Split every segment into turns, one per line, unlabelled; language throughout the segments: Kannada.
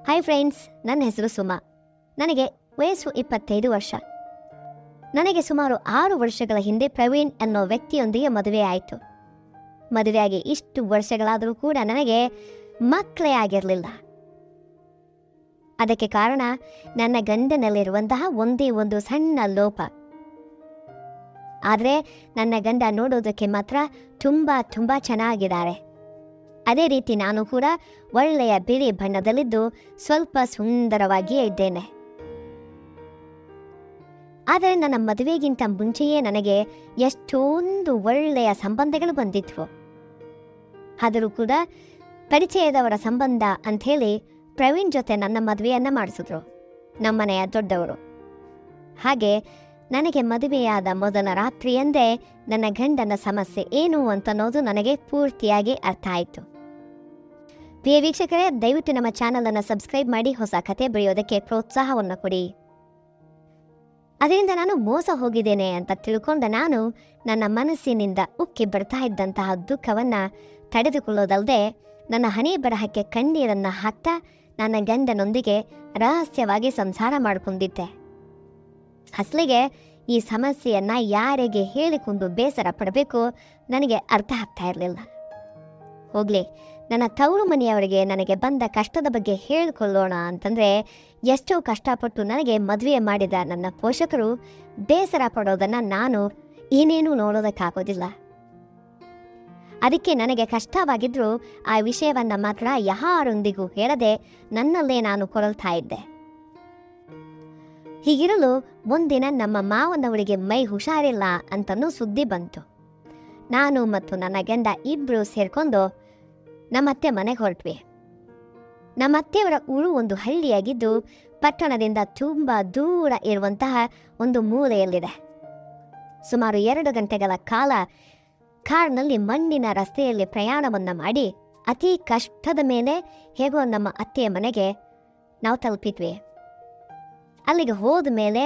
ಹಾಯ್ ಫ್ರೆಂಡ್ಸ್, ನನ್ನ ಹೆಸರು ಸುಮಾ. ನನಗೆ ವಯಸ್ಸು 25 ವರ್ಷ. ನನಗೆ ಸುಮಾರು 6 ವರ್ಷಗಳ ಹಿಂದೆ ಪ್ರವೀಣ್ ಅನ್ನೋ ವ್ಯಕ್ತಿಯೊಂದಿಗೆ ಮದುವೆ ಆಯಿತು. ಮದುವೆಯಾಗಿ ಇಷ್ಟು ವರ್ಷಗಳಾದರೂ ಕೂಡ ನನಗೆ ಮಕ್ಕಳೇ ಆಗಿರಲಿಲ್ಲ. ಅದಕ್ಕೆ ಕಾರಣ ನನ್ನ ಗಂಡನಲ್ಲಿರುವಂತಹ ಒಂದೇ ಒಂದು ಸಣ್ಣ ಲೋಪ. ಆದರೆ ನನ್ನ ಗಂಡ ನೋಡೋದಕ್ಕೆ ಮಾತ್ರ ತುಂಬ ಚೆನ್ನಾಗಿದ್ದಾರೆ. ಅದೇ ರೀತಿ ನಾನು ಕೂಡ ಒಳ್ಳೆಯ ಬಿಳಿ ಬಣ್ಣದಲ್ಲಿದ್ದು ಸ್ವಲ್ಪ ಸುಂದರವಾಗಿಯೇ ಇದ್ದೇನೆ. ಆದರೆ ನನ್ನ ಮದುವೆಗಿಂತ ಮುಂಚೆಯೇ ನನಗೆ ಎಷ್ಟೊಂದು ಒಳ್ಳೆಯ ಸಂಬಂಧಗಳು ಬಂದಿದ್ವು. ಆದರೂ ಕೂಡ ಪರಿಚಯದವರ ಸಂಬಂಧ ಅಂಥೇಳಿ ಪ್ರವೀಣ್ ಜೊತೆ ನನ್ನ ಮದುವೆಯನ್ನು ಮಾಡಿಸಿದ್ರು, ನಮ್ಮನೆಯ ದೊಡ್ಡವರು. ಹಾಗೆ ನನಗೆ ಮದುವೆಯಾದ ಮೊದಲ ರಾತ್ರಿಯಂದೇ ನನ್ನ ಗಂಡನ ಸಮಸ್ಯೆ ಏನು ಅಂತನ್ನೋದು ನನಗೆ ಪೂರ್ತಿಯಾಗಿ ಅರ್ಥ ಆಯಿತು. ಪ್ರಿಯ ವೀಕ್ಷಕರೇ, ದಯವಿಟ್ಟು ನಮ್ಮ ಚಾನಲನ್ನು ಸಬ್ಸ್ಕ್ರೈಬ್ ಮಾಡಿ ಹೊಸ ಕತೆ ಬರೆಯೋದಕ್ಕೆ ಪ್ರೋತ್ಸಾಹವನ್ನು ಕೊಡಿ. ಅದರಿಂದ ನಾನು ಮೋಸ ಹೋಗಿದ್ದೇನೆ ಅಂತ ತಿಳ್ಕೊಂಡ ನಾನು ನನ್ನ ಮನಸ್ಸಿನಿಂದ ಉಕ್ಕಿ ಬರ್ತಾ ಇದ್ದಂತಹ ದುಃಖವನ್ನು ತಡೆದುಕೊಳ್ಳೋದಲ್ಲದೆ ನನ್ನ ಹಣೆ ಬರಹಕ್ಕೆ ಕಣ್ಣೀರನ್ನು ಹಾಕ್ತಾ ನನ್ನ ಗಂಡನೊಂದಿಗೆ ರಹಸ್ಯವಾಗಿ ಸಂಸಾರ ಮಾಡಿಕೊಂಡಿದ್ದೆ. ಅಸಲಿಗೆ ಈ ಸಮಸ್ಯೆಯನ್ನು ಯಾರಿಗೆ ಹೇಳಿಕೊಂಡು ಬೇಸರ ಪಡಬೇಕು ನನಗೆ ಅರ್ಥ ಆಗ್ತಾ ಇರಲಿಲ್ಲ. ಹೋಗಲಿ, ನನ್ನ ತವರು ಮನೆಯವರಿಗೆ ನನಗೆ ಬಂದ ಕಷ್ಟದ ಬಗ್ಗೆ ಹೇಳಿಕೊಳ್ಳೋಣ ಅಂತಂದರೆ ಎಷ್ಟೋ ಕಷ್ಟಪಟ್ಟು ನನಗೆ ಮದುವೆ ಮಾಡಿದ ನನ್ನ ಪೋಷಕರು ಬೇಸರ ಪಡೋದನ್ನು ನಾನು ಏನೇನೂ ನೋಡೋದಕ್ಕಾಗೋದಿಲ್ಲ. ಅದಕ್ಕೆ ನನಗೆ ಕಷ್ಟವಾಗಿದ್ದರೂ ಆ ವಿಷಯವನ್ನು ಮಾತ್ರ ಯಾರೊಂದಿಗೂ ಹೇಳದೆ ನನ್ನಲ್ಲೇ ನಾನು ಕೊರಳ್ತಾ ಇದ್ದೆ. ಹೀಗಿರಲು ಒಂದಿನ ನಮ್ಮ ಮಾವನವರಿಗೆ ಮೈ ಹುಷಾರಿಲ್ಲ ಅಂತನೂ ಸುದ್ದಿ ಬಂತು. ನಾನು ಮತ್ತು ನನ್ನ ಗಂಡ ಇಬ್ಬರು ಸೇರ್ಕೊಂಡು ನಮ್ಮತ್ತೆ ಮನೆಗೆ ಹೊರಟ್ವಿ. ನಮ್ಮತ್ತೆಯವರ ಊರು ಒಂದು ಹಳ್ಳಿಯಾಗಿದ್ದು ಪಟ್ಟಣದಿಂದ ತುಂಬ ದೂರ ಇರುವಂತಹ ಒಂದು ಮೂಲೆಯಲ್ಲಿದೆ. ಸುಮಾರು 2 ಗಂಟೆಗಳ ಕಾಲ ಕಾರ್ನಲ್ಲಿ ಮಣ್ಣಿನ ರಸ್ತೆಯಲ್ಲಿ ಪ್ರಯಾಣವನ್ನು ಮಾಡಿ ಅತಿ ಕಷ್ಟದ ಮೇಲೆ ಹೇಗೋ ನಮ್ಮ ಅತ್ತೆಯ ಮನೆಗೆ ನಾವು ತಲುಪಿದ್ವಿ. ಅಲ್ಲಿಗೆ ಹೋದ ಮೇಲೆ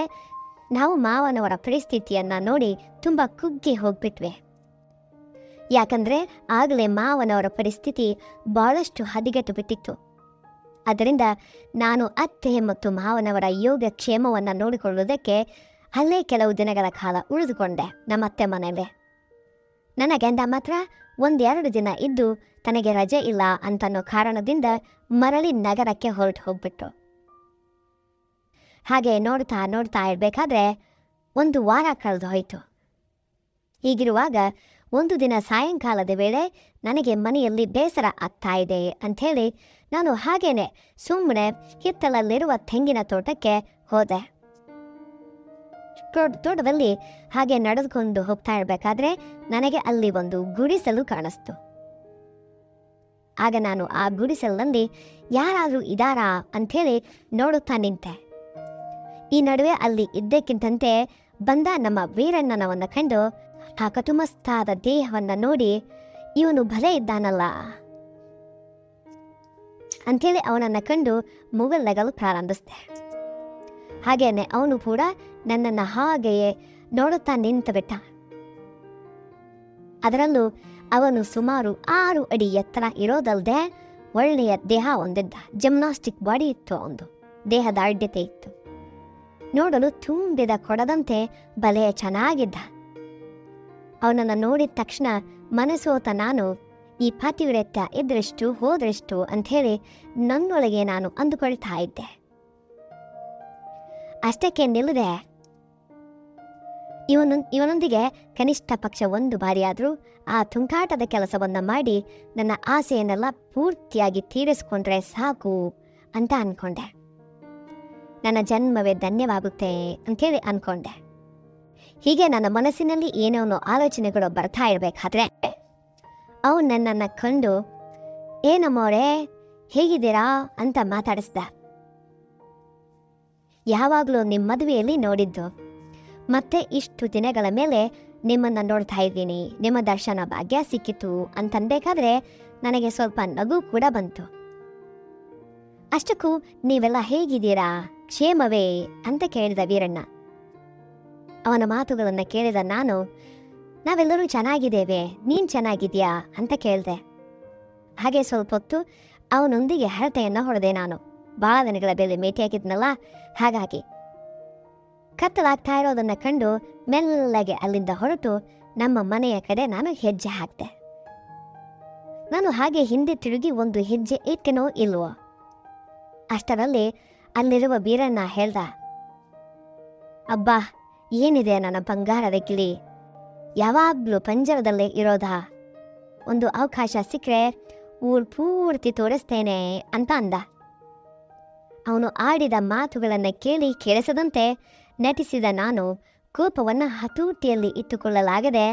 ನಾವು ಮಾವನವರ ಪರಿಸ್ಥಿತಿಯನ್ನು ನೋಡಿ ತುಂಬ ಕುಗ್ಗಿ ಹೋಗ್ಬಿಟ್ವಿ. ಯಾಕಂದರೆ ಆಗಲೇ ಮಾವನವರ ಪರಿಸ್ಥಿತಿ ಬಹಳಷ್ಟು ಹದಗೆಟ್ಟು ಬಿಟ್ಟಿತ್ತು. ಅದರಿಂದ ನಾನು ಅತ್ತೆ ಮತ್ತು ಮಾವನವರ ಯೋಗಕ್ಷೇಮವನ್ನು ನೋಡಿಕೊಳ್ಳುವುದಕ್ಕೆ ಅಲ್ಲೇ ಕೆಲವು ದಿನಗಳ ಕಾಲ ಉಳಿದುಕೊಂಡೆ ನಮ್ಮತ್ತೆ ಮನೆಯಲ್ಲೇ. ನನ್ನ ಗಂಡ ಮಾತ್ರ 1-2 ದಿನ ಇದ್ದು ತನಗೆ ರಜೆ ಇಲ್ಲ ಅಂತನ್ನೋ ಕಾರಣದಿಂದ ಮರಳಿ ನಗರಕ್ಕೆ ಹೊರಟು ಹೋಗ್ಬಿಟ್ಟು. ಹಾಗೆ ನೋಡ್ತಾ ಇರಬೇಕಾದ್ರೆ 1 ವಾರ ಕಳೆದು ಹೋಯಿತು. ಹೀಗಿರುವಾಗ ಒಂದು ದಿನ ಸಾಯಂಕಾಲದ ವೇಳೆ ನನಗೆ ಮನೆಯಲ್ಲಿ ಬೇಸರ ಆಗ್ತಾ ಇದೆ ಅಂಥೇಳಿ ನಾನು ಹಾಗೇನೆ ಸುಮ್ಮನೆ ಹಿತ್ತಲಲ್ಲಿರುವ ತೆಂಗಿನ ತೋಟಕ್ಕೆ ಹೋದೆ. ತೋಟದಲ್ಲಿ ಹಾಗೆ ನಡೆದುಕೊಂಡು ಹೋಗ್ತಾ ಇರಬೇಕಾದ್ರೆ ನನಗೆ ಅಲ್ಲಿ ಒಂದು ಗುಡಿಸಲು ಕಾಣಿಸ್ತು. ಆಗ ನಾನು ಆ ಗುಡಿಸಲಿನಲ್ಲಿ ಯಾರಾದರೂ ಇದ್ದಾರಾ ಅಂಥೇಳಿ ನೋಡುತ್ತಾ ನಿಂತೆ. ಈ ನಡುವೆ ಅಲ್ಲಿ ಇದ್ದಕ್ಕಿಂತಂತೆ ಬಂದ ನಮ್ಮ ವೀರಣ್ಣನವನ್ನು ಕಂಡು ಆ ಕಟುಮಸ್ತಾದ ದೇಹವನ್ನು ನೋಡಿ ಇವನು ಭಲೆ ಇದ್ದಾನಲ್ಲ ಅಂಥೇಳಿ ಅವನನ್ನು ಕಂಡು ಮುಗಲ್ನಗಲು ಪ್ರಾರಂಭಿಸಿದೆ. ಹಾಗೇನೆ ಅವನು ಕೂಡ ನನ್ನನ್ನು ಹಾಗೆಯೇ ನೋಡುತ್ತಾ ನಿಂತು ಬಿಟ್ಟ. ಅದರಲ್ಲೂ ಅವನು ಸುಮಾರು 6 ಅಡಿ ಎತ್ತರ ಇರೋದಲ್ಲದೆ ಒಳ್ಳೆಯ ದೇಹ ಹೊಂದಿದ್ದ. ಜಿಮ್ನಾಸ್ಟಿಕ್ ಬಾಡಿ ಇತ್ತು, ಅವನದು ದೇಹದ ಆಡ್ಯತೆ ಇತ್ತು. ನೋಡಲು ತುಂಬಿದ ಕೊಡದಂತೆ ಬಲೆ ಚೆನ್ನಾಗಿದ್ದ. ಅವನನ್ನು ನೋಡಿದ ತಕ್ಷಣ ಮನಸೋತ ನಾನು ಈ ಪಾತಿವ್ರತ್ಯ ಇದ್ರೆಷ್ಟು ಹೋದ್ರೆಷ್ಟು ಅಂಥೇಳಿ ನನ್ನೊಳಗೆ ನಾನು ಅಂದುಕೊಳ್ತಾ ಇದ್ದೆ. ಅಷ್ಟಕ್ಕೆ ನಿಲ್ಲದೆ ಇವನೊಂದಿಗೆ ಕನಿಷ್ಠ ಪಕ್ಷ 1 ಬಾರಿಯಾದರೂ ಆ ತುಂಟಾಟದ ಕೆಲಸವನ್ನು ಮಾಡಿ ನನ್ನ ಆಸೆಯನ್ನೆಲ್ಲ ಪೂರ್ತಿಯಾಗಿ ತೀರಿಸಿಕೊಂಡ್ರೆ ಸಾಕು ಅಂತ ಅಂದ್ಕೊಂಡೆ. ನನ್ನ ಜನ್ಮವೇ ಧನ್ಯವಾಗುತ್ತೆ ಅಂಥೇಳಿ ಅಂದ್ಕೊಂಡೆ. ಹೀಗೆ ನನ್ನ ಮನಸ್ಸಿನಲ್ಲಿ ಏನೇನೋ ಆಲೋಚನೆಗಳು ಬರ್ತಾ ಇರಬೇಕಾದ್ರೆ ಅವನು ನನ್ನನ್ನು ಕಂಡು ಏನಮ್ಮೋರೆ ಹೇಗಿದ್ದೀರಾ ಅಂತ ಮಾತಾಡಿಸ್ದ. ಯಾವಾಗಲೂ ನಿಮ್ಮ ಮದುವೆಯಲ್ಲಿ ನೋಡಿದ್ದು, ಮತ್ತೆ ಇಷ್ಟು ದಿನಗಳ ಮೇಲೆ ನಿಮ್ಮನ್ನು ನೋಡ್ತಾ ಇದ್ದೀನಿ, ನಿಮ್ಮ ದರ್ಶನ ಭಾಗ್ಯ ಸಿಕ್ಕಿತು ಅಂತನ್ಬೇಕಾದ್ರೆ ನನಗೆ ಸ್ವಲ್ಪ ನಗು ಕೂಡ ಬಂತು. ಅಷ್ಟಕ್ಕೂ ನೀವೆಲ್ಲ ಹೇಗಿದ್ದೀರಾ, ಕ್ಷೇಮವೇ ಅಂತ ಕೇಳಿದ ವೀರಣ್ಣ. ಅವನ ಮಾತುಗಳನ್ನು ಕೇಳಿದ ನಾನು ನಾವೆಲ್ಲರೂ ಚೆನ್ನಾಗಿದ್ದೇವೆ, ನೀನು ಚೆನ್ನಾಗಿದೆಯಾ ಅಂತ ಕೇಳಿದೆ. ಹಾಗೆ ಸ್ವಲ್ಪ ಹೊತ್ತು ಅವನೊಂದಿಗೆ ಹರಟೆಯನ್ನು ಹೊಡೆದೆ ನಾನು. ಭಾಳ ದಿನಗಳ ಬೆಲೆ ಭೇಟಿಯಾಗಿದ್ನಲ್ಲ, ಹಾಗಾಗಿ ಕತ್ತಲಾಗ್ತಾ ಇರೋದನ್ನು ಕಂಡು ಮೆಲ್ಲಗೆ ಅಲ್ಲಿಂದ ಹೊರಟು ನಮ್ಮ ಮನೆಯ ಕಡೆ ನಾನು ಹೆಜ್ಜೆ ಹಾಕ್ತೆ. ನಾನು ಹಾಗೆ ಹಿಂದೆ ತಿರುಗಿ ಒಂದು ಹೆಜ್ಜೆ ಇಟ್ಟೆನೋ ಇಲ್ವೋ ಅಷ್ಟರಲ್ಲಿ ಅಲ್ಲಿರುವ ಬೀರಣ್ಣ ಹೇಳ್ದ, ಅಬ್ಬಾ, ಏನಿದೆ ನನ್ನ ಬಂಗಾರದ ಗಿಳಿ, ಯಾವಾಗಲೂ ಪಂಜರದಲ್ಲೇ ಇರೋದಾ? ಒಂದು ಅವಕಾಶ ಸಿಕ್ಕರೆ ಊರು ಪೂರ್ತಿ ತೋರಿಸ್ತೇನೆ ಅಂತ ಅಂದ. ಅವನು ಆಡಿದ ಮಾತುಗಳನ್ನು ಕೇಳಿ ಕೇಳಿಸದಂತೆ ನಟಿಸಿದ ನಾನು ಕೋಪವನ್ನು ಹತೋಟಿಯಲ್ಲಿ ಇಟ್ಟುಕೊಳ್ಳಲಾಗದೆ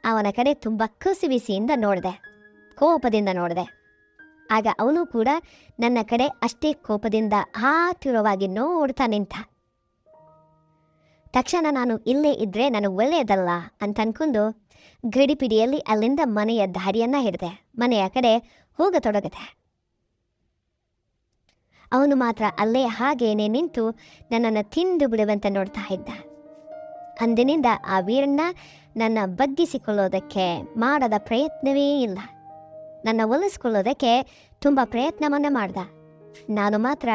ಅವನ ಕಡೆ ತುಂಬ ಕಸಿವಿಸಿಯಿಂದ ನೋಡಿದೆ, ಕೋಪದಿಂದ ನೋಡಿದೆ. ಆಗ ಅವನು ಕೂಡ ನನ್ನ ಕಡೆ ಅಷ್ಟೇ ಕೋಪದಿಂದ ಆತುರವಾಗಿ ನೋಡ್ತಾ ನಿಂತ. ತಕ್ಷಣ ನಾನು ಇಲ್ಲೇ ಇದ್ರೆ ನನಗೆ ಒಳ್ಳೆಯದಲ್ಲ ಅಂತ ಅನ್ಕೊಂಡು ಗಡಿಪಿಡಿಯಲ್ಲಿ ಅಲ್ಲಿಂದ ಮನೆಯ ದಾರಿಯನ್ನ ಹಿಡಿದೆ, ಮನೆಯ ಕಡೆ ಹೋಗತೊಡಗಿದೆ. ಅವನು ಮಾತ್ರ ಅಲ್ಲೇ ಹಾಗೇನೆ ನಿಂತು ನನ್ನನ್ನು ತಿಂದು ಬಿಡುವಂತೆ ನೋಡ್ತಾ ಇದ್ದ. ಅಂದಿನಿಂದ ಆ ವೀರಣ್ಣ ನನ್ನ ಬಗ್ಗಿಸಿಕೊಳ್ಳೋದಕ್ಕೆ ಮಾಡದ ಪ್ರಯತ್ನವೇ ಇಲ್ಲ. ನನ್ನ ಒಲಿಸ್ಕೊಳ್ಳೋದಕ್ಕೆ ತುಂಬ ಪ್ರಯತ್ನವನ್ನು ಮಾಡ್ದ. ನಾನು ಮಾತ್ರ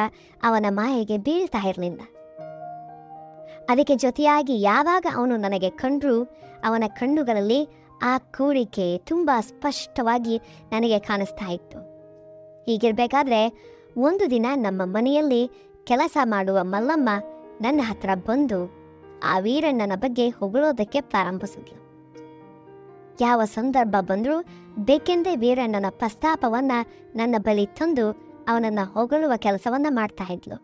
ಅವನ ಮಾಯೆಗೆ ಬೀಳ್ತಾ ಇರಲಿಲ್ಲ. ಅದಕ್ಕೆ ಜೊತೆಯಾಗಿ ಯಾವಾಗ ಅವನು ನನಗೆ ಕಂಡ್ರೂ ಅವನ ಕಣ್ಣುಗಳಲ್ಲಿ ಆ ಕೋರಿಕೆ ತುಂಬ ಸ್ಪಷ್ಟವಾಗಿ ನನಗೆ ಕಾಣಿಸ್ತಾ ಇತ್ತು. ಹೀಗಿರಬೇಕಾದ್ರೆ ಒಂದು ದಿನ ನಮ್ಮ ಮನೆಯಲ್ಲಿ ಕೆಲಸ ಮಾಡುವ ಮಲ್ಲಮ್ಮ ನನ್ನ ಹತ್ರ ಬಂದು ಆ ವೀರಣ್ಣನ ಬಗ್ಗೆ ಹೊಗಳೋದಕ್ಕೆ ಪ್ರಾರಂಭಿಸಿದ್ಲು. ಯಾವ ಸಂದರ್ಭ ಬಂದರೂ ಬೇಕೆಂದೇ ವೀರಣ್ಣನ ಪ್ರಸ್ತಾಪವನ್ನು ನನ್ನ ಬಳಿ ತಂದು ಅವನನ್ನು ಹೊಗಳುವ ಕೆಲಸವನ್ನು ಮಾಡ್ತಾ ಇದ್ಲು.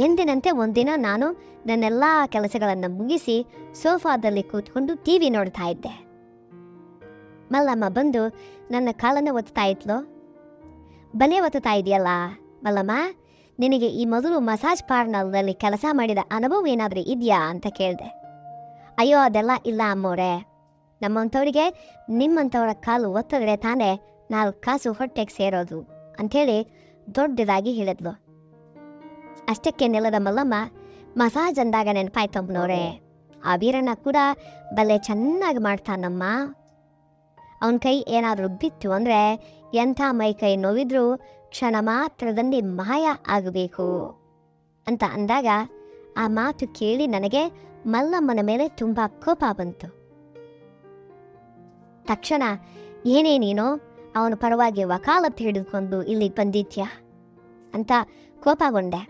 ಎಂದಿನಂತೆ ಒಂದಿನ ನಾನು ನನ್ನೆಲ್ಲ ಕೆಲಸಗಳನ್ನು ಮುಗಿಸಿ ಸೋಫಾದಲ್ಲಿ ಕೂತ್ಕೊಂಡು ಟಿವಿ ನೋಡ್ತಾ ಇದ್ದೆ. ಮಲ್ಲಮ್ಮ ಬಂದು ನನ್ನ ಕಾಲನ್ನು ಒತ್ತಾ ಇದ್ಲು. ಬಲೆ ಒತ್ತುತ್ತಾ ಇದೆಯಲ್ಲ ಮಲ್ಲಮ್ಮ, ನಿನಗೆ ಈ ಮೊದಲು ಮಸಾಜ್ ಪಾರ್ಲರ್ನಲ್ಲಿ ಕೆಲಸ ಮಾಡಿದ ಅನುಭವ ಏನಾದರೂ ಇದೆಯಾ ಅಂತ ಕೇಳಿದೆ. ಅಯ್ಯೋ, ಅದೆಲ್ಲ ಇಲ್ಲ ಅಮ್ಮೋರೆ, ನಮ್ಮಂಥವ್ರಿಗೆ ನಿಮ್ಮಂಥವರ ಕಾಲು ಒತ್ತಿದ್ರೆ ತಾನೇ 4 ಕಾಸು ಹೊಟ್ಟೆಗೆ ಸೇರೋದು ಅಂಥೇಳಿ ದೊಡ್ಡದಾಗಿ ಹೇಳಿದ್ಲು. ಅಷ್ಟಕ್ಕೆ ನಿಲ್ಲದ ಮಲ್ಲಮ್ಮ, ಮಸಾಜ್ ಅಂದಾಗ ನೆನಪಾಯ್ತಮ್ಮನವ್ರೆ, ಆ ವೀರಣ್ಣ ಕೂಡ ಬಲೆ ಚೆನ್ನಾಗಿ ಮಾಡ್ತಾನಮ್ಮ. ಅವನ ಕೈ ಏನಾದರೂ ಬಿತ್ತು ಅಂದರೆ ಎಂಥ ಮೈ ಕೈ ನೋವಿದ್ರೂ ಕ್ಷಣ ಮಾತ್ರದಲ್ಲಿ ಮಾಯ ಆಗಬೇಕು ಅಂತ ಅಂದಾಗ ಆ ಮಾತು ಕೇಳಿ ನನಗೆ ಮಲ್ಲಮ್ಮನ ಮೇಲೆ ತುಂಬ ಕೋಪ ಬಂತು. ತಕ್ಷಣ, ಏನೇ ನೀನು ಅವನ ಪರವಾಗಿ ವಕಾಲತ್ತು ಹಿಡಿದುಕೊಂಡು ಇಲ್ಲಿಗೆ ಬಂದಿದ್ಯಾ ಅಂತ ಕೋಪಗೊಂಡೆ.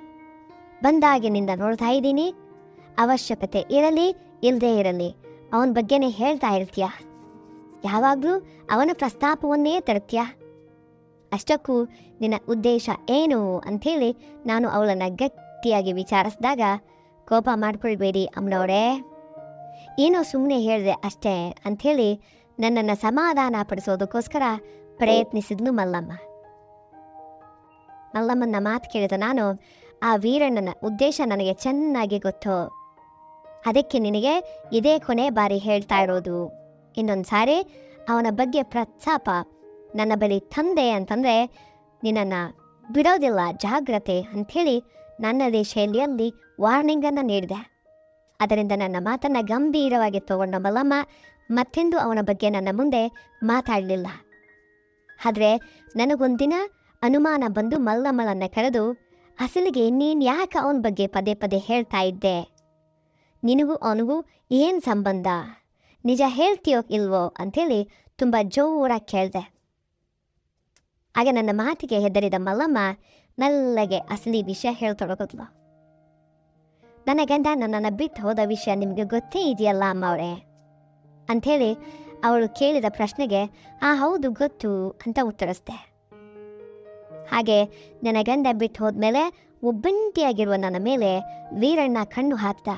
ಬಂದಾಗಿನಿಂದ ನೋಡ್ತಾ ಇದ್ದೀನಿ, ಅವಶ್ಯಕತೆ ಇರಲಿ ಇಲ್ಲದೇ ಇರಲಿ ಅವನ ಬಗ್ಗೆನೇ ಹೇಳ್ತಾ ಇರ್ತೀಯ, ಯಾವಾಗಲೂ ಅವನ ಪ್ರಸ್ತಾಪವನ್ನೇ ತರ್ತೀಯ. ಅಷ್ಟಕ್ಕೂ ನಿನ್ನ ಉದ್ದೇಶ ಏನು ಅಂಥೇಳಿ ನಾನು ಅವಳನ್ನು ಗಟ್ಟಿಯಾಗಿ ವಿಚಾರಿಸಿದಾಗ, ಕೋಪ ಮಾಡ್ಕೊಳ್ಬೇಡಿ ಅಮ್ಮನವರೇ, ಏನೋ ಸುಮ್ಮನೆ ಹೇಳಿದೆ ಅಷ್ಟೇ ಅಂಥೇಳಿ ನನ್ನನ್ನು ಸಮಾಧಾನ ಪಡಿಸೋದಕ್ಕೋಸ್ಕರ ಪ್ರಯತ್ನಿಸಿದ್ಲು ಮಲ್ಲಮ್ಮ. ಮಲ್ಲಮ್ಮನ ಮಾತು ಕೇಳಿದ ನಾನು, ಆ ವೀರಣ್ಣನ ಉದ್ದೇಶ ನನಗೆ ಚೆನ್ನಾಗಿ ಗೊತ್ತು, ಅದಕ್ಕೆ ನಿನಗೆ ಇದೇ ಕೊನೆ ಬಾರಿ ಹೇಳ್ತಾ ಇರೋದು. ಇನ್ನೊಂದು ಸಾರಿ ಅವನ ಬಗ್ಗೆ ಪ್ರಸ್ತಾಪ ನನ್ನ ಬಳಿ ತಂದೆ ಅಂತಂದರೆ ನಿನ್ನನ್ನು ಬಿಡೋದಿಲ್ಲ, ಜಾಗ್ರತೆ ಅಂಥೇಳಿ ನನ್ನದೇ ಶೈಲಿಯಲ್ಲಿ ವಾರ್ನಿಂಗನ್ನು ನೀಡಿದೆ. ಅದರಿಂದ ನನ್ನ ಮಾತನ್ನು ಗಂಭೀರವಾಗಿ ತಗೊಂಡ ಮಲ್ಲಮ್ಮ ಮತ್ತೆಂದು ಅವನ ಬಗ್ಗೆ ನನ್ನ ಮುಂದೆ ಮಾತಾಡಲಿಲ್ಲ. ಆದರೆ ನನಗೊಂದಿನ ಅನುಮಾನ ಬಂದು ಮಲ್ಲಮ್ಮಳನ್ನು ಕರೆದು, ಅಸಲಿಗೆ ನೀನು ಯಾಕೆ ಅವನ ಬಗ್ಗೆ ಪದೇ ಪದೇ ಹೇಳ್ತಾ ಇದ್ದೆ? ನಿನಗೂ ಅವನಿಗೂ ಏನು ಸಂಬಂಧ? ನಿಜ ಹೇಳ್ತೀಯೋ ಇಲ್ವೋ ಅಂಥೇಳಿ ತುಂಬ ಜೋರಾಗಿ ಕೇಳಿದೆ. ಆಗ ನನ್ನ ಮಾತಿಗೆ ಹೆದರಿದ ಮಲ್ಲಮ್ಮ ನಲ್ಲಗೆ ಅಸಲಿ ವಿಷಯ ಹೇಳ್ತೊಡಗಿದ್ಲು. ನನ್ನ ಗಂಡ ನನ್ನನ್ನು ಬಿಟ್ಟು ಹೋದ ವಿಷಯ ನಿಮಗೆ ಗೊತ್ತೇ ಇದೆಯಲ್ಲ ಅಮ್ಮವರೇ ಅಂಥೇಳಿ ಅವಳು ಕೇಳಿದ ಪ್ರಶ್ನೆಗೆ ಹೌದು ಗೊತ್ತು ಅಂತ ಉತ್ತರಿಸ್ದೆ. ಹಾಗೆ ನನ್ನ ಗಂಡ ಬಿಟ್ಟು ಹೋದ್ಮೇಲೆ ಒಬ್ಬಂಟಿಯಾಗಿರುವ ನನ್ನ ಮೇಲೆ ವೀರಣ್ಣ ಕಣ್ಣು ಹಾಕ್ದ.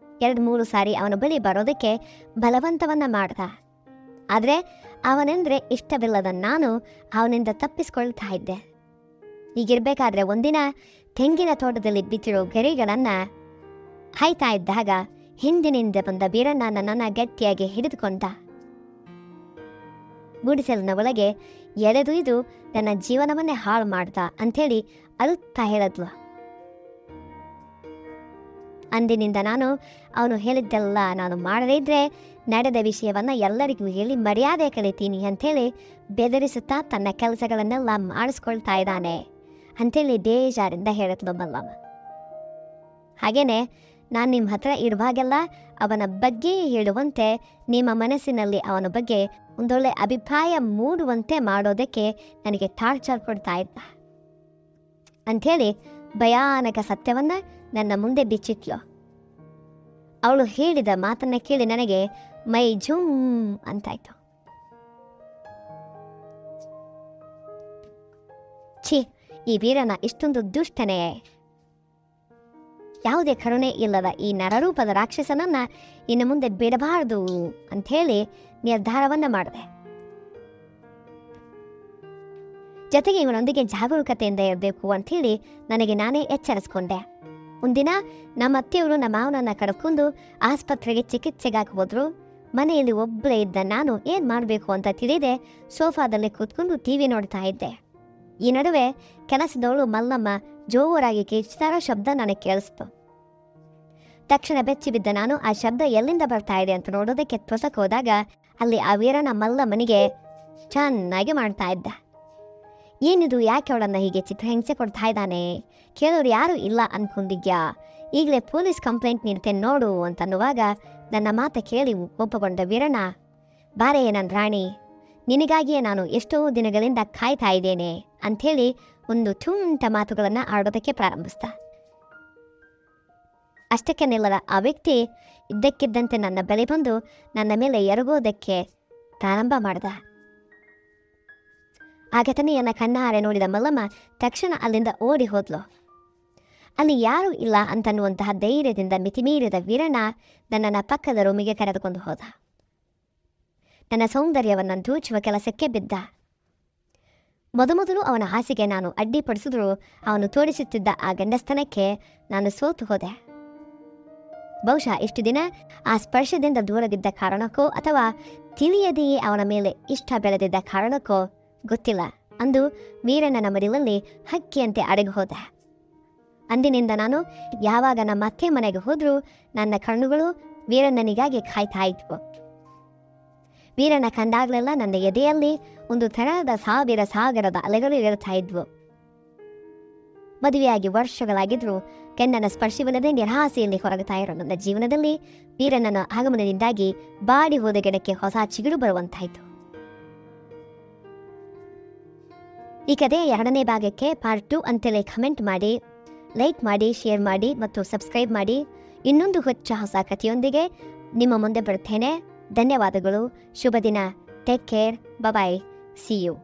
2-3 ಸಾರಿ ಅವನ ಬಳಿ ಬರೋದಕ್ಕೆ ಬಲವಂತವನ್ನ ಮಾಡ್ದ. ಆದರೆ ಅವನೆಂದರೆ ಇಷ್ಟವಿಲ್ಲದ ನಾನು ಅವನಿಂದ ತಪ್ಪಿಸ್ಕೊಳ್ತಾ ಇದ್ದೆ. ಹೀಗಿರ್ಬೇಕಾದ್ರೆ ಒಂದಿನ ತೆಂಗಿನ ತೋಟದಲ್ಲಿ ಬಿತ್ತಿರೋ ಗರಿಗಳನ್ನು ಹಾಯ್ತಾ ಇದ್ದಾಗ ಹಿಂದಿನಿಂದ ಬಂದ ವೀರಣ್ಣ ನನ್ನನ್ನು ಗಟ್ಟಿಯಾಗಿ ಹಿಡಿದುಕೊಂಡ. ಗುಡಿಸಲಿನ ಒಳಗೆ ಎಳೆದೊಯ್ದು ನನ್ನ ಜೀವನವನ್ನೇ ಹಾಳು ಮಾಡ್ದ ಅಂಥೇಳಿ ಅಳುತ್ತಾ ಹೇಳಿದ್ಲು. ಅಂದಿನಿಂದ ನಾನು ಅವನು ಹೇಳಿದ್ದೆಲ್ಲ ನಾನು ಮಾಡದೇ ಇದ್ರೆ ನಡೆದ ವಿಷಯವನ್ನು ಎಲ್ಲರಿಗೂ ಹೇಳಿ ಮರ್ಯಾದೆ ಕಲಿತೀನಿ ಅಂಥೇಳಿ ಬೆದರಿಸುತ್ತಾ ತನ್ನ ಕೆಲಸಗಳನ್ನೆಲ್ಲ ಮಾಡಿಸ್ಕೊಳ್ತಾ ಇದ್ದಾನೆ ಅಂಥೇಳಿ ಬೇಜಾರಿಂದ ಹೇಳಿದ್ಲು ಮಲ್ಲಮ್ಮ. ಹಾಗೇನೆ ನಾನು ನಿಮ್ಮ ಹತ್ರ ಇರುವಾಗೆಲ್ಲ ಅವನ ಬಗ್ಗೆ ಹೇಳುವಂತೆ ನಿಮ್ಮ ಮನಸ್ಸಿನಲ್ಲಿ ಅವನ ಬಗ್ಗೆ ಒಂದೊಳ್ಳೆ ಅಭಿಪ್ರಾಯ ಮೂಡುವಂತೆ ಮಾಡೋದಕ್ಕೆ ನನಗೆ ಟಾರ್ಚರ್ ಕೊಡ್ತಾ ಇದ್ದ ಅಂಥೇಳಿ ಭಯಾನಕ ಸತ್ಯವನ್ನ ನನ್ನ ಮುಂದೆ ಬಿಚ್ಚಿಟ್ಲು. ಅವಳು ಹೇಳಿದ ಮಾತನ್ನ ಕೇಳಿ ನನಗೆ ಮೈ ಝುಮ್ ಅಂತಾಯ್ತು. ಛೀ, ಈ ವೀರನ ಇಷ್ಟೊಂದು ದುಷ್ಟನೇ, ಯಾವುದೇ ಕರುಣೆ ಇಲ್ಲದ ಈ ನರರೂಪದ ರಾಕ್ಷಸನನ್ನ ಇನ್ನು ಮುಂದೆ ಬಿಡಬಾರದು ಅಂಥೇಳಿ ನಿರ್ಧಾರವನ್ನ ಮಾಡಿದೆ. ಜೊತೆಗೆ ಇವನೊಂದಿಗೆ ಜಾಗರೂಕತೆಯಿಂದ ಇರಬೇಕು ಅಂಥೇಳಿ ನನಗೆ ನಾನೇ ಎಚ್ಚರಿಸ್ಕೊಂಡೆ. ಒಂದಿನ ನಮ್ಮ ಅತ್ತೆಯವರು ನಮ್ಮ ಮಾವನನ್ನ ಕರ್ಕೊಂಡು ಆಸ್ಪತ್ರೆಗೆ ಚಿಕಿತ್ಸೆಗಾಗಿ ಹೋದ್ರು. ಮನೆಯಲ್ಲಿ ಒಬ್ಬಳೇ ಇದ್ದ ನಾನು ಏನು ಮಾಡಬೇಕು ಅಂತ ತಿಳಿದೆ ಸೋಫಾದಲ್ಲಿ ಕೂತ್ಕೊಂಡು ಟಿವಿ ನೋಡ್ತಾ ಇದ್ದೆ. ಈ ನಡುವೆ ಕೆಲಸದವಳು ಮಲ್ಲಮ್ಮ ಜೋರಾಗಿ ಕಿಚ್ತಾರೋ ಶಬ್ದ ನನಗೆ ಕೇಳಿಸ್ತು. ತಕ್ಷಣ ಬೆಚ್ಚಿ ಬಿದ್ದ ನಾನು ಆ ಶಬ್ದ ಎಲ್ಲಿಂದ ಬರ್ತಾ ಇದೆ ಅಂತ ನೋಡೋದಕ್ಕೆ ತ್ವಸಕ್ಕೆ ಹೋದಾಗ ಅಲ್ಲಿ ಆ ವೀರನ ಮಲ್ಲಮ್ಮನಿಗೆ ಚೆನ್ನಾಗಿ ಮಾಡ್ತಾ ಇದ್ದ. ಏನಿದು, ಯಾಕೆ ಅವಳನ್ನು ಹೀಗೆ ಚಿತ್ರಹಿಂಸೆ ಕೊಡ್ತಾ ಇದ್ದಾನೆ, ಕೇಳೋರು ಯಾರೂ ಇಲ್ಲ ಅಂದ್ಕೊಂಡಿದ್ಯಾ, ಈಗಲೇ ಪೊಲೀಸ್ ಕಂಪ್ಲೇಂಟ್ ನೀಡ್ತೇನೆ ನೋಡು ಅಂತನ್ನುವಾಗ ನನ್ನ ಮಾತು ಕೇಳಿ ಒಪ್ಪಗೊಂಡ ವೀರಣ್ಣ, ಬಾರೇ ನನ್ನ ರಾಣಿ, ನಿನಗಾಗಿಯೇ ನಾನು ಎಷ್ಟೋ ದಿನಗಳಿಂದ ಕಾಯ್ತಾ ಇದ್ದೇನೆ ಅಂಥೇಳಿ ಒಂದು ತುಂಟ ಮಾತುಗಳನ್ನು ಆಡೋದಕ್ಕೆ ಪ್ರಾರಂಭಿಸ್ತ. ಅಷ್ಟಕ್ಕೆ ನಿಲ್ಲದ ಆ ವ್ಯಕ್ತಿ ಇದ್ದಕ್ಕಿದ್ದಂತೆ ನನ್ನ ಬಳಿ ಬಂದು ನನ್ನ ಮೇಲೆ ಎರಗೋದಕ್ಕೆ ಪ್ರಾರಂಭ ಮಾಡ್ದ. ಆ ಘಟನೆಯನ್ನು ಕಣ್ಣಾರೆ ನೋಡಿದ ಮಲ್ಲಮ್ಮ ತಕ್ಷಣ ಅಲ್ಲಿಂದ ಓಡಿ ಹೋದ್ಲು. ಅಲ್ಲಿ ಯಾರೂ ಇಲ್ಲ ಅಂತನ್ನುವಂತಹ ಧೈರ್ಯದಿಂದ ಮಿತಿಮೀರಿದ ವೀರಣ್ಣ ನನ್ನನ್ನು ಪಕ್ಕದ ರೂಮಿಗೆ ಕರೆದುಕೊಂಡು ಹೋದ. ನನ್ನ ಸೌಂದರ್ಯವನ್ನು ದೂಚುವ ಕೆಲಸಕ್ಕೆ ಬಿದ್ದ. ಮೊದಮೊದಲು ಅವನ ಆಸೆಗೆ ನಾನು ಅಡ್ಡಿಪಡಿಸಿದ್ರು ಅವನು ತೋರಿಸುತ್ತಿದ್ದ ಆ ಗಂಡಸ್ತನಕ್ಕೆ ನಾನು ಸೋತು ಹೋದೆ. ಬಹುಶಃ ಇಷ್ಟು ದಿನ ಆ ಸ್ಪರ್ಶದಿಂದ ದೂರದಿದ್ದ ಕಾರಣಕ್ಕೋ ಅಥವಾ ತಿಳಿಯದೆಯೇ ಅವನ ಮೇಲೆ ಇಷ್ಟ ಬೆಳೆದಿದ್ದ ಕಾರಣಕ್ಕೋ ಗೊತ್ತಿಲ್ಲ, ಅಂದು ವೀರಣ್ಣನ ಮಡಿಲಲ್ಲಿ ಹಕ್ಕಿಯಂತೆ ಅಡಗಿ ಹೋದೆ. ಅಂದಿನಿಂದ ನಾನು ಯಾವಾಗ ನಮ್ಮ ಅತ್ತೆ ಮನೆಗೆ ಹೋದರೂ ನನ್ನ ಕಣ್ಣುಗಳು ವೀರಣ್ಣನಿಗಾಗಿ ಕಾಯ್ತಾ ಇದ್ವು. ವೀರಣ್ಣ ಕಂಡಾಗಲೆಲ್ಲ ನನ್ನ ಎದೆಯಲ್ಲಿ ಒಂದು ತರಹದ ಸಾಗರದ ಅಲೆಗಳು ಇರುತ್ತಾ ಇದ್ವು. ಮದುವೆಯಾಗಿ ವರ್ಷಗಳಾಗಿದ್ರೂ ಕೆನ್ನನ ಸ್ಪರ್ಶವಿಲ್ಲದೆ ನಿರಾಸೆಯಲ್ಲಿ ಹೊರಗುತ್ತಾ ಇರೋ ನನ್ನ ಜೀವನದಲ್ಲಿ ವೀರಣ್ಣನ ಆಗಮನದಿಂದಾಗಿ ಬಾಡಿ ಹೋದ ಗಿಡಕ್ಕೆ ಹೊಸ ಚಿಗುರು ಬರುವಂತಾಯಿತು. ಈ ಕಥೆಯ 2ನೇ ಭಾಗಕ್ಕೆ ಪಾರ್ಟ್ 2 ಅಂತಲೇ ಕಮೆಂಟ್ ಮಾಡಿ, ಲೈಕ್ ಮಾಡಿ, ಶೇರ್ ಮಾಡಿ ಮತ್ತು ಸಬ್ಸ್ಕ್ರೈಬ್ ಮಾಡಿ. ಇನ್ನೊಂದು ಹೊಸ ಕಥೆಯೊಂದಿಗೆ ನಿಮ್ಮ ಮುಂದೆ ಬರುತ್ತೇನೆ. ಧನ್ಯವಾದಗಳು. ಶುಭ ದಿನ. Take care. Bye. See you.